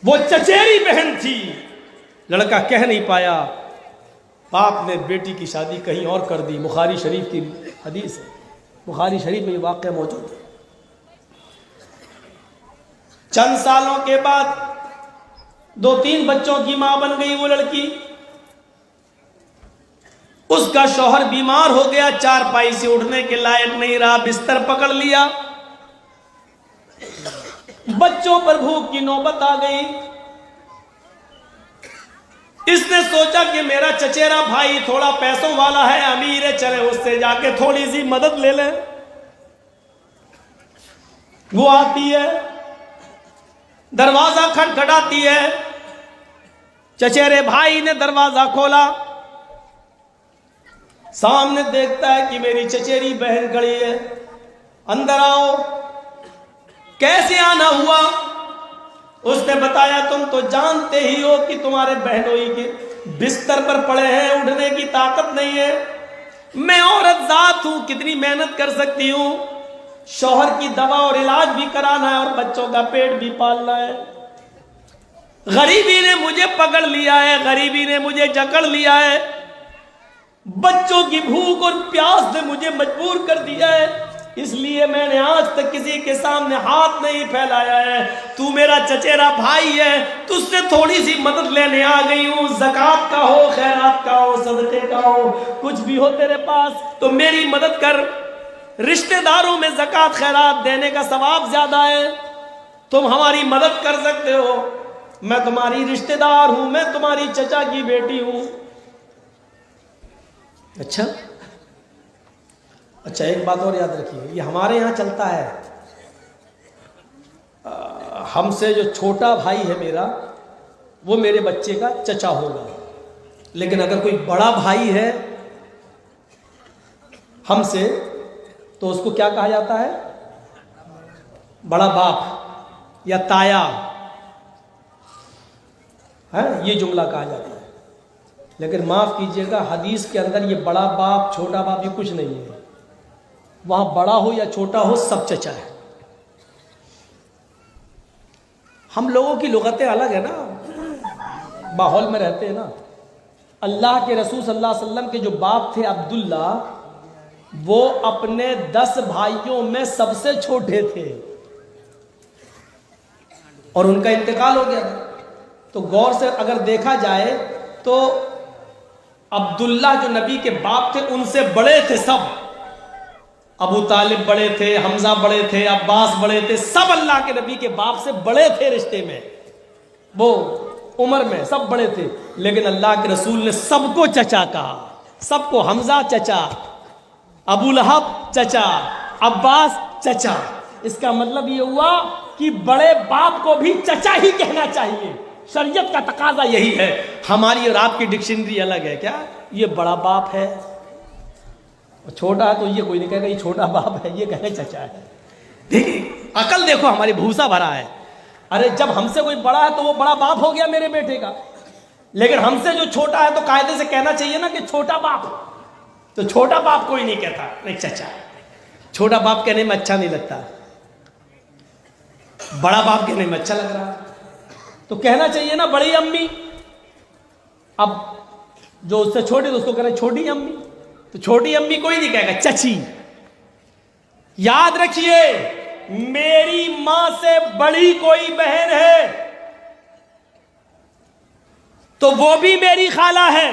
وہ چچیری بہن تھی. لڑکا کہہ نہیں پایا, باپ نے بیٹی کی شادی کہیں اور کر دی. بخاری شریف کی حدیث ہے, بخاری شریف میں یہ واقعہ موجود ہے. چند سالوں کے بعد 2-3 بچوں کی ماں بن گئی وہ لڑکی. اس کا شوہر بیمار ہو گیا, چارپائی سے اٹھنے کے لائق نہیں رہا, بستر پکڑ لیا. بچوں پر بھوک کی نوبت آ گئی. اس نے سوچا کہ میرا چچیرا بھائی تھوڑا پیسوں والا ہے, امیر ہے, چلے اس سے جا کے تھوڑی سی مدد لے لیں. وہ آتی ہے, دروازہ کھٹکھٹاتی ہے. چچیرے بھائی نے دروازہ کھولا, سامنے دیکھتا ہے کہ میری چچیری بہن کھڑی ہے. اندر آؤ. کیسے آنا ہوا؟ اس نے بتایا تم تو جانتے ہی ہو کہ تمہارے بہنوئی کے بستر پر پڑے ہیں, اٹھنے کی طاقت نہیں ہے. میں عورت ذات ہوں, کتنی محنت کر سکتی ہوں. شوہر کی دوا اور علاج بھی کرانا ہے اور بچوں کا پیٹ بھی پالنا ہے. غریبی نے مجھے پکڑ لیا ہے, غریبی نے مجھے جکڑ لیا ہے. بچوں کی بھوک اور پیاس نے مجھے مجبور کر دیا ہے, اس لیے میں نے آج تک کسی کے سامنے ہاتھ نہیں پھیلایا ہے. تو میرا چچیرا بھائی ہے, تجھ سے تھوڑی سی مدد لینے آ گئی ہوں. زکوٰۃ کا ہو, خیرات کا ہو, صدقے کا ہو, کچھ بھی ہو تیرے پاس تو میری مدد کر. رشتہ داروں میں زکوٰۃ خیرات دینے کا ثواب زیادہ ہے. تم ہماری مدد کر سکتے ہو. میں تمہاری رشتہ دار ہوں, میں تمہاری چچا کی بیٹی ہوں. اچھا ایک بات اور یاد رکھیے, یہ ہمارے یہاں چلتا ہے. ہم سے جو چھوٹا بھائی ہے میرا, وہ میرے بچے کا چچا ہوگا. لیکن اگر کوئی بڑا بھائی ہے ہم سے, تو اس کو کیا کہا جاتا ہے؟ بڑا باپ یا تایا, یہ جملہ کہا جاتا ہے. لیکن معاف کیجئے گا, حدیث کے اندر یہ بڑا باپ چھوٹا باپ یہ کچھ نہیں ہے. وہاں بڑا ہو یا چھوٹا ہو سب چچا ہے. ہم لوگوں کی لغتیں الگ ہیں نا, ماحول میں رہتے ہیں نا. اللہ کے رسول صلی اللہ علیہ وسلم کے جو باپ تھے عبداللہ, وہ اپنے 10 بھائیوں میں سب سے چھوٹے تھے اور ان کا انتقال ہو گیا. تو غور سے اگر دیکھا جائے تو عبداللہ جو نبی کے باپ تھے ان سے بڑے تھے سب. ابو طالب بڑے تھے, حمزہ بڑے تھے, عباس بڑے تھے, سب اللہ کے نبی کے باپ سے بڑے تھے رشتے میں, وہ عمر میں سب بڑے تھے. لیکن اللہ کے رسول نے سب کو چچا کہا, سب کو. حمزہ چچا, ابو لہب چچا, عباس چچا. اس کا مطلب یہ ہوا کہ بڑے باپ کو بھی چچا ہی کہنا چاہیے. شریعت کا تقاضا یہی ہے. ہماری اور آپ کی ڈکشنری الگ ہے. کیا یہ بڑا باپ ہے, چھوٹا ہے تو یہ کوئی نہیں کہے گا یہ چھوٹا باپ ہے, یہ کہے چچا ہے. دیکھیں عقل دیکھو, ہماری بھوسا بھرا ہے. ارے جب ہم سے کوئی بڑا ہے تو وہ بڑا باپ ہو گیا میرے بیٹے کا. لیکن ہم سے جو چھوٹا ہے تو قاعدے سے کہنا چاہیے نا کہ چھوٹا باپ. تو چھوٹا باپ کوئی نہیں کہتا, نہیں چچا. چھوٹا باپ کہنے میں اچھا نہیں لگتا, بڑا باپ کہنے میں اچھا لگ رہا, تو کہنا چاہیے نا بڑی امی. اب جو اس سے چھوٹی تو اس کو کہنا چھوٹی امی. تو چھوٹی امی کوئی نہیں کہے گا, چچی. یاد رکھیے میری ماں سے بڑی کوئی بہن ہے تو وہ بھی میری خالہ ہے,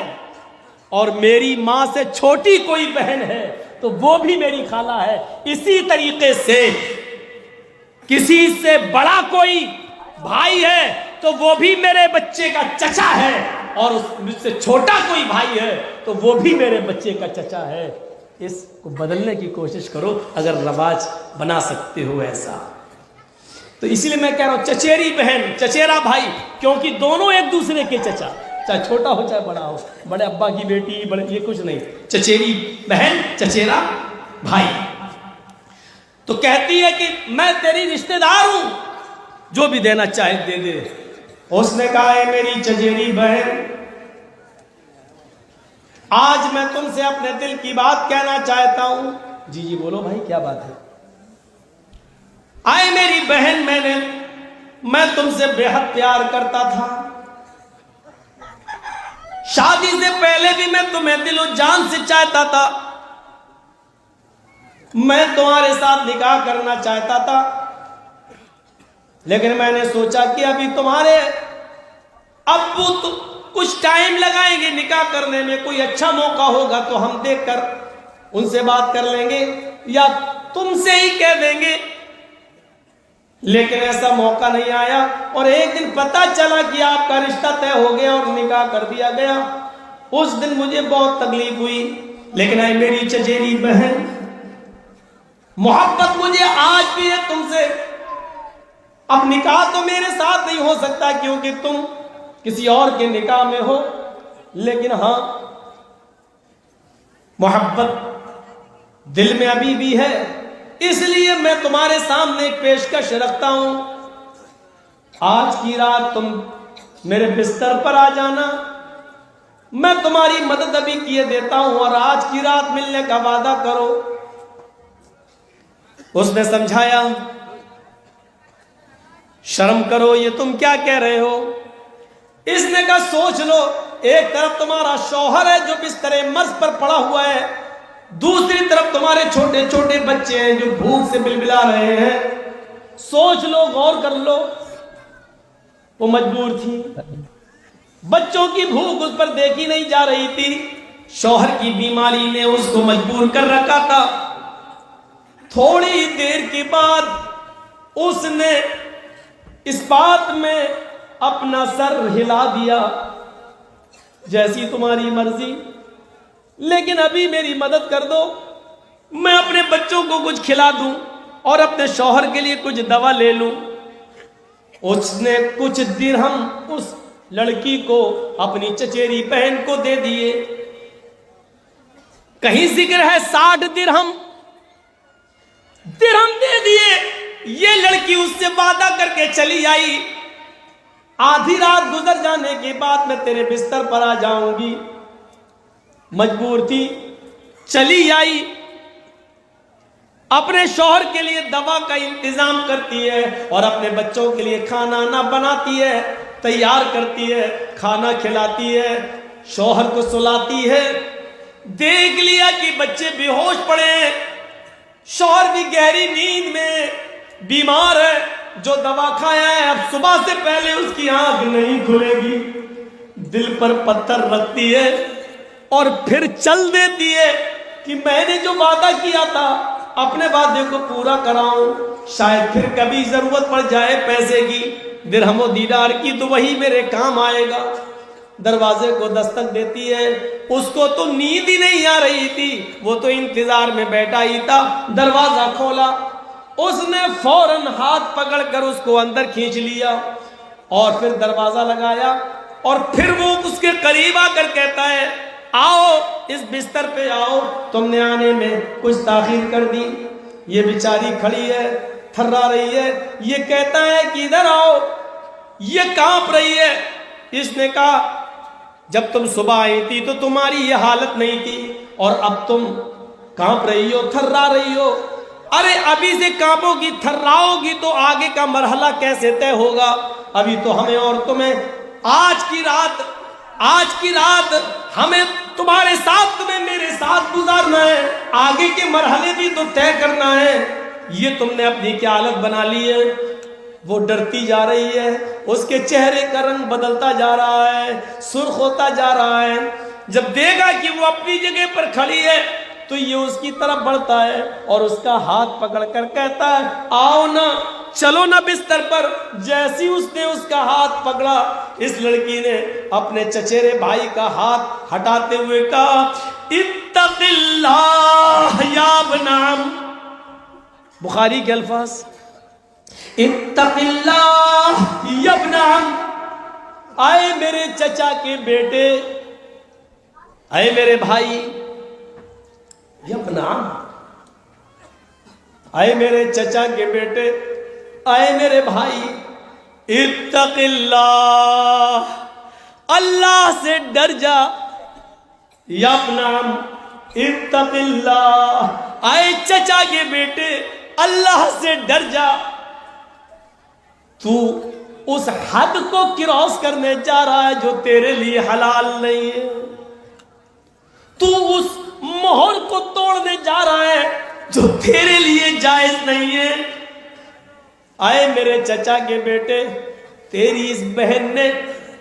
اور میری ماں سے چھوٹی کوئی بہن ہے تو وہ بھی میری خالہ ہے. اسی طریقے سے کسی سے بڑا کوئی بھائی ہے تو وہ بھی میرے بچے کا چچا ہے, اور مجھ سے چھوٹا کوئی بھائی ہے تو وہ بھی میرے بچے کا چچا ہے. اس کو بدلنے کی کوشش کرو اگر رواج بنا سکتے ہو ایسا. تو اسی لیے میں کہہ رہا ہوں چچیری بہن, چچیرا بھائی, کیونکہ دونوں ایک دوسرے کے چچا, چاہے چھوٹا ہو چاہے بڑا ہو. بڑے ابا کی بیٹی, بڑے, یہ کچھ نہیں. چچیری بہن, چچیرا بھائی. تو کہتی ہے کہ میں تیری رشتہ دار ہوں, جو بھی دینا چاہے دے دے. اس نے کہا ہے میری چچیری بہن, آج میں تم سے اپنے دل کی بات کہنا چاہتا ہوں. جی بولو بھائی کیا بات ہے. آئے میری بہن, میں نے میں تم سے بے حد پیار کرتا تھا، شادی سے پہلے بھی میں تمہیں دل و جان سے چاہتا تھا، میں تمہارے ساتھ نکاح کرنا چاہتا تھا، لیکن میں نے سوچا کہ ابھی تمہارے ابو تو کچھ ٹائم لگائیں گے نکاح کرنے میں، کوئی اچھا موقع ہوگا تو ہم دیکھ کر ان سے بات کر لیں گے یا تم سے ہی کہہ دیں گے، لیکن ایسا موقع نہیں آیا، اور ایک دن پتہ چلا کہ آپ کا رشتہ طے ہو گیا اور نکاح کر دیا گیا۔ اس دن مجھے بہت تکلیف ہوئی، لیکن اے میری چچیری بہن، محبت مجھے آج بھی ہے تم سے۔ اب نکاح تو میرے ساتھ نہیں ہو سکتا کیونکہ تم کسی اور کے نکاح میں ہو، لیکن ہاں محبت دل میں ابھی بھی ہے، اس لیے میں تمہارے سامنے ایک پیشکش رکھتا ہوں، آج کی رات تم میرے بستر پر آ جانا، میں تمہاری مدد ابھی کیے دیتا ہوں، اور آج کی رات ملنے کا وعدہ کرو۔ اس نے سمجھایا، شرم کرو، یہ تم کیا کہہ رہے ہو؟ اس نے کہا سوچ لو، ایک طرف تمہارا شوہر ہے جو بستر مرض پر پڑا ہوا ہے، دوسری طرف تمہارے چھوٹے چھوٹے بچے ہیں جو بھوک سے بلبلا رہے ہیں، سوچ لو، غور کر لو۔ وہ مجبور تھی، بچوں کی بھوک اس پر دیکھی نہیں جا رہی تھی، شوہر کی بیماری نے اس کو مجبور کر رکھا تھا۔ تھوڑی دیر کے بعد اس نے اس بات میں اپنا سر ہلا دیا، جیسی تمہاری مرضی، لیکن ابھی میری مدد کر دو، میں اپنے بچوں کو کچھ کھلا دوں اور اپنے شوہر کے لیے کچھ دوا لے لوں۔ اس نے کچھ درہم اس لڑکی کو، اپنی چچیری بہن کو دے دیے، کہیں ذکر ہے 60 درہم دے دیے۔ یہ لڑکی اس سے وعدہ کر کے چلی آئی، آدھی رات گزر جانے کے بعد میں تیرے بستر پر آ جاؤں گی، مجبور تھی، چلی آئی، اپنے شوہر کے لیے دوا کا انتظام کرتی ہے اور اپنے بچوں کے لیے کھانا نہ بناتی ہے، تیار کرتی ہے، کھانا کھلاتی ہے، شوہر کو سلاتی ہے۔ دیکھ لیا کہ بچے بے ہوش پڑے ہیں، شوہر بھی گہری نیند میں بیمار ہے، جو دوا کھایا ہے اب صبح سے پہلے اس کی آنکھ نہیں کھلے گی، دل پر پتھر رکھتی ہے اور پھر چل دیتی ہے کہ میں نے جو وعدہ کیا تھا اپنے وعدے کو پورا کراؤں، شاید پھر کبھی ضرورت پڑ جائے پیسے کی، درہم و دینار کی، تو وہی میرے کام آئے گا۔ دروازے کو دستک دیتی ہے، اس کو تو نیند ہی نہیں آ رہی تھی، وہ تو انتظار میں بیٹھا ہی تھا۔ دروازہ کھولا، اس نے فوراً ہاتھ پکڑ کر اس کو اندر کھینچ لیا اور پھر دروازہ لگایا، اور پھر وہ اس کے قریب آ کر کہتا ہے آؤ اس بستر پہ آؤ، تم نے آنے میں کچھ تاخیر کر دی۔ یہ بیچاری کھڑی ہے، تھرا رہی ہے، یہ کہتا ہے کہ ادھر آؤ، یہ کانپ رہی ہے۔ اس نے کہا جب تم صبح آئی تھی تو تمہاری یہ حالت نہیں تھی، اور اب تم کانپ رہی ہو، تھرا رہی ہو۔ ارے ابھی سے کانپو گی، تھراؤ گی تو آگے کا مرحلہ کیسے طے ہوگا؟ ابھی تو ہمیں اور تمہیں آج کی رات ہمیں تمہارے ساتھ، تمہیں میرے ساتھ گزارنا ہے، آگے کے مرحلے بھی تو طے کرنا ہے۔ یہ تم نے اپنی کیا حالت بنا لی ہے؟ وہ ڈرتی جا رہی ہے، اس کے چہرے کا رنگ بدلتا جا رہا ہے، سرخ ہوتا جا رہا ہے۔ جب دیکھا کہ وہ اپنی جگہ پر کھڑی ہے تو یہ اس کی طرف بڑھتا ہے اور اس کا ہاتھ پکڑ کر کہتا ہے آؤ نا، چلو نا بستر پر۔ جیسی اس نے اس کا ہاتھ پکڑا، اس لڑکی نے اپنے چچیرے بھائی کا ہاتھ ہٹاتے ہوئے کہا اتق اللہ یا ابن عم، بخاری کے الفاظ، اتق اللہ یا ابن عم، آئے میرے چچا کے بیٹے، آئے میرے بھائی، یا ابن عم، آئے میرے چچا کے بیٹے، آئے میرے بھائی، اتق اللہ، اللہ سے ڈر جا، یا ابن عم اتق اللہ، آئے چچا کے بیٹے، اللہ سے ڈر جا۔ تو اس حد کو کراس کرنے جا رہا ہے جو تیرے لیے حلال نہیں ہے، تو اس مہر کو توڑنے جا رہا ہے جو تیرے لیے جائز نہیں ہے۔ آئے میرے چچا کے بیٹے، تیری اس بہن نے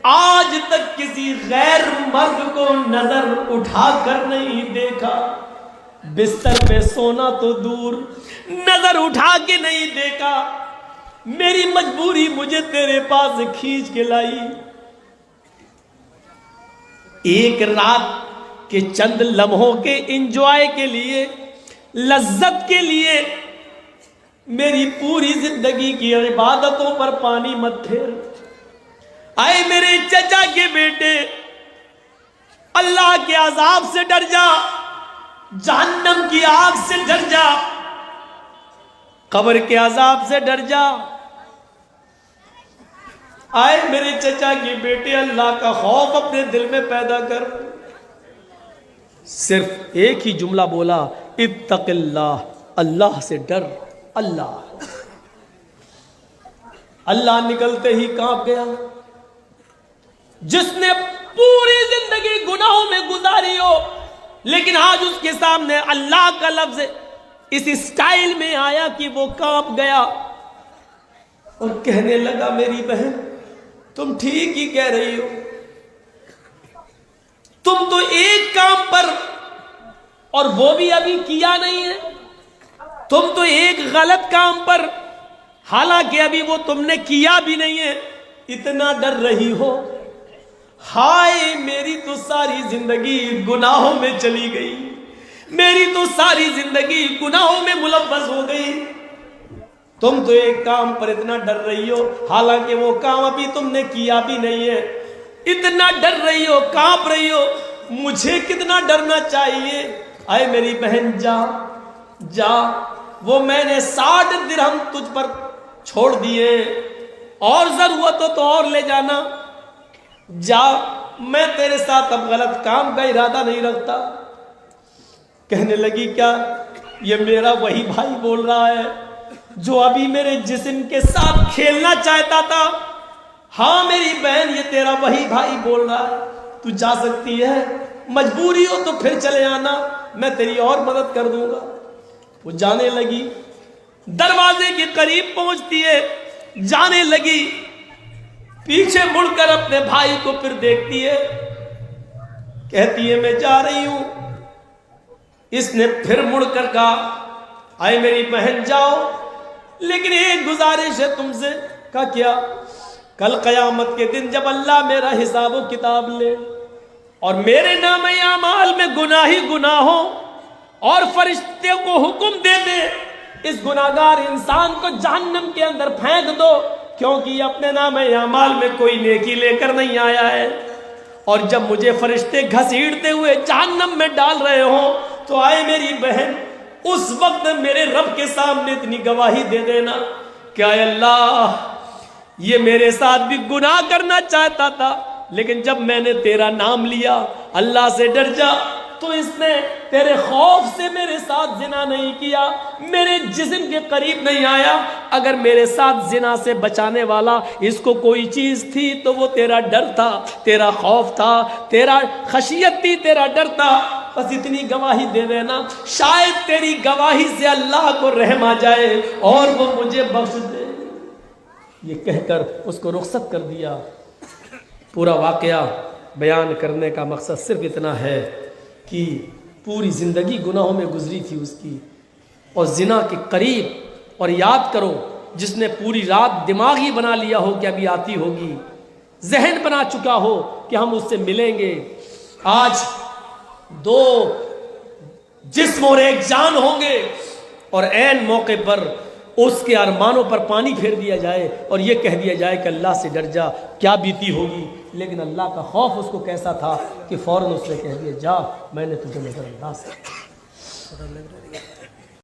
آج تک کسی غیر مرد کو نظر اٹھا کر نہیں دیکھا، بستر پہ سونا تو دور، نظر اٹھا کے نہیں دیکھا۔ میری مجبوری مجھے تیرے پاس کھینچ کے لائی۔ ایک رات کے چند لمحوں کے انجوائے کے لیے، لذت کے لیے میری پوری زندگی کی عبادتوں پر پانی مت پھیر۔ آئے میرے چچا کے بیٹے، اللہ کے عذاب سے ڈر جا، جہنم کی آگ سے ڈر جا، قبر کے عذاب سے ڈر جا۔ آئے میرے چچا کے بیٹے، اللہ کا خوف اپنے دل میں پیدا کر۔ صرف ایک ہی جملہ بولا، اتق اللہ، اللہ سے ڈر۔ اللہ اللہ نکلتے ہی کانپ گیا۔ جس نے پوری زندگی گناہوں میں گزاری ہو، لیکن آج اس کے سامنے اللہ کا لفظ اس اسٹائل میں آیا کہ وہ کانپ گیا اور کہنے لگا، میری بہن تم ٹھیک ہی کہہ رہی ہو، تم تو ایک کام پر، اور وہ بھی ابھی کیا نہیں ہے، تم تو ایک غلط کام پر، حالانکہ ابھی وہ تم نے کیا بھی نہیں ہے، اتنا ڈر رہی ہو۔ ہائے میری تو ساری زندگی گناہوں میں چلی گئی، میری تو ساری زندگی گناہوں میں ملوث ہو گئی۔ تم تو ایک کام پر اتنا ڈر رہی ہو، حالانکہ وہ کام ابھی تم نے کیا بھی نہیں ہے، اتنا ڈر رہی ہو، کانپ رہی ہو، مجھے کتنا ڈرنا چاہیے۔ اے میری بہن جا جا، وہ میں نے 60 درہم تجھ پر چھوڑ دیے، اور ضرورت ہو تو اور لے جانا، جا، میں تیرے ساتھ اب غلط کام کا ارادہ نہیں رکھتا۔ کہنے لگی، کیا یہ میرا وہی بھائی بول رہا ہے جو ابھی میرے جسم کے ساتھ کھیلنا چاہتا تھا؟ ہاں میری بہن، یہ تیرا وہی بھائی بول رہا ہے، تو جا سکتی ہے، مجبوری ہو تو پھر چلے آنا، میں تیری اور مدد کر دوں گا۔ وہ جانے لگی، دروازے کے قریب پہنچتی ہے، جانے لگی، پیچھے مڑ کر اپنے بھائی کو پھر دیکھتی ہے، کہتی ہے میں جا رہی ہوں۔ اس نے پھر مڑ کر کہا، آئے میری بہن جاؤ، لیکن ایک گزارش ہے تم سے۔ کہا کیا؟ کل قیامت کے دن جب اللہ میرا حساب و کتاب لے اور میرے نام اعمال میں گناہ ہی گناہ ہو، اور فرشتے کو حکم دے دے اس گناہگار انسان کو جہنم کے اندر پھینک دو، کیونکہ یہ اپنے نام اعمال میں کوئی نیکی لے کر نہیں آیا ہے، اور جب مجھے فرشتے گھسیٹتے ہوئے جہنم میں ڈال رہے ہوں، تو آئے میری بہن اس وقت میرے رب کے سامنے اتنی گواہی دے دینا کہ اے اللہ، یہ میرے ساتھ بھی گناہ کرنا چاہتا تھا، لیکن جب میں نے تیرا نام لیا، اللہ سے ڈر جا، تو اس نے تیرے خوف سے میرے ساتھ زنا نہیں کیا، میرے جسم کے قریب نہیں آیا۔ اگر میرے ساتھ زنا سے بچانے والا اس کو کوئی چیز تھی تو وہ تیرا ڈر تھا، تیرا خوف تھا، تیرا خشیت تھی، تیرا ڈر تھا۔ بس اتنی گواہی دے دینا، شاید تیری گواہی سے اللہ کو رحم آ جائے اور وہ مجھے بخش دے۔ یہ کہہ کر اس کو رخصت کر دیا۔ پورا واقعہ بیان کرنے کا مقصد صرف اتنا ہے کہ پوری زندگی گناہوں میں گزری تھی اس کی، اور زنا کے قریب، اور یاد کرو جس نے پوری رات دماغ ہی بنا لیا ہو کہ ابھی آتی ہوگی، ذہن بنا چکا ہو کہ ہم اس سے ملیں گے، آج دو جسم اور ایک جان ہوں گے، اور عین موقع پر اس کے ارمانوں پر پانی پھیر دیا جائے اور یہ کہہ دیا جائے کہ اللہ سے ڈر جا، کیا بیتی ہوگی۔ لیکن اللہ کا خوف اس کو کیسا تھا کہ فوراً اس نے کہہ دیا، جا، میں نے تجھے نظر انداز کیا۔